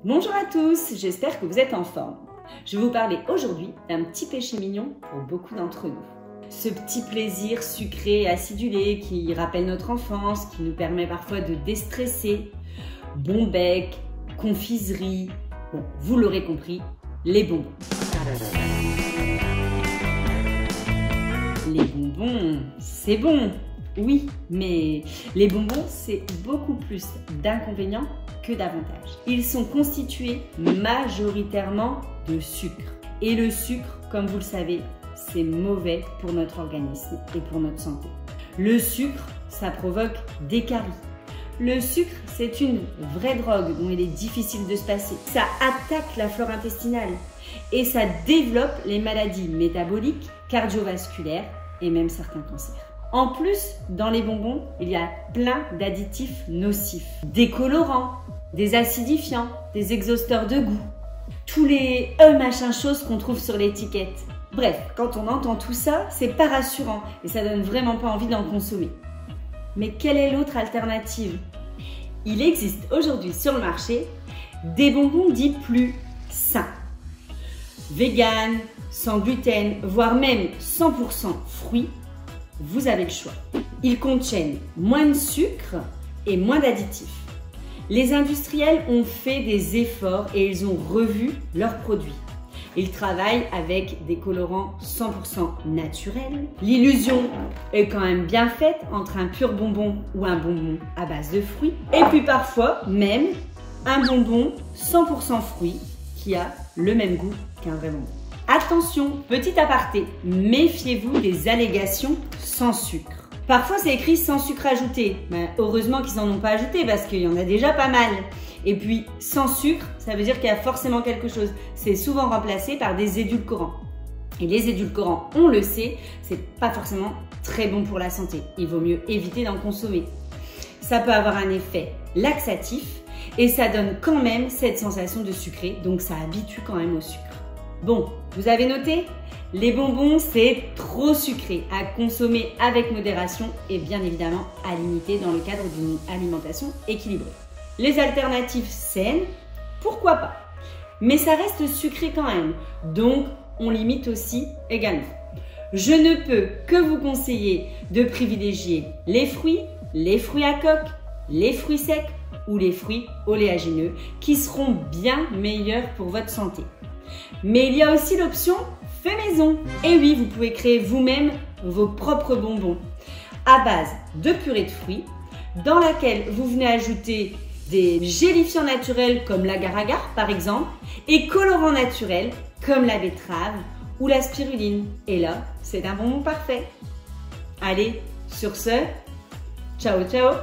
Bonjour à tous, j'espère que vous êtes en forme. Je vais vous parler aujourd'hui d'un petit péché mignon pour beaucoup d'entre nous. Ce petit plaisir sucré et acidulé qui rappelle notre enfance, qui nous permet parfois de déstresser. Bon bec, confiserie, bon, vous l'aurez compris, les bonbons. Les bonbons, c'est bon, oui, mais les bonbons, c'est beaucoup plus d'inconvénients que d'avantages. Ils sont constitués majoritairement de sucre. Et le sucre, comme vous le savez, c'est mauvais pour notre organisme et pour notre santé. Le sucre, ça provoque des caries. Le sucre, c'est une vraie drogue dont il est difficile de se passer. Ça attaque la flore intestinale et ça développe les maladies métaboliques, cardiovasculaires et même certains cancers. En plus, dans les bonbons, il y a plein d'additifs nocifs. Des colorants, des acidifiants, des exhausteurs de goût. Tous les machin choses qu'on trouve sur l'étiquette. Bref, quand on entend tout ça, c'est pas rassurant et ça donne vraiment pas envie d'en consommer. Mais quelle est l'autre alternative? Il existe aujourd'hui sur le marché des bonbons dits plus sains. Vegan, sans gluten, voire même 100% fruits, vous avez le choix. Ils contiennent moins de sucre et moins d'additifs. Les industriels ont fait des efforts et ils ont revu leurs produits. Ils travaillent avec des colorants 100% naturels. L'illusion est quand même bien faite entre un pur bonbon ou un bonbon à base de fruits. Et puis parfois même un bonbon 100% fruits qui a le même goût qu'un vrai bonbon. Attention, petit aparté, méfiez-vous des allégations sans sucre. Parfois c'est écrit sans sucre ajouté. Ben, heureusement qu'ils n'en ont pas ajouté parce qu'il y en a déjà pas mal. Et puis sans sucre, ça veut dire qu'il y a forcément quelque chose. C'est souvent remplacé par des édulcorants. Et les édulcorants, on le sait, c'est pas forcément très bon pour la santé. Il vaut mieux éviter d'en consommer. Ça peut avoir un effet laxatif et ça donne quand même cette sensation de sucré, donc ça habitue quand même au sucre. Bon, vous avez noté? Les bonbons, c'est trop sucré, à consommer avec modération et bien évidemment à limiter dans le cadre d'une alimentation équilibrée. Les alternatives saines, pourquoi pas? Mais ça reste sucré quand même, donc on limite aussi également. Je ne peux que vous conseiller de privilégier les fruits à coque, les fruits secs ou les fruits oléagineux qui seront bien meilleurs pour votre santé. Mais il y a aussi l'option fait maison. Et oui, vous pouvez créer vous-même vos propres bonbons à base de purée de fruits dans laquelle vous venez ajouter des gélifiants naturels comme l'agar-agar par exemple et colorants naturels comme la betterave ou la spiruline. Et là, c'est un bonbon parfait. Allez, sur ce, ciao ciao!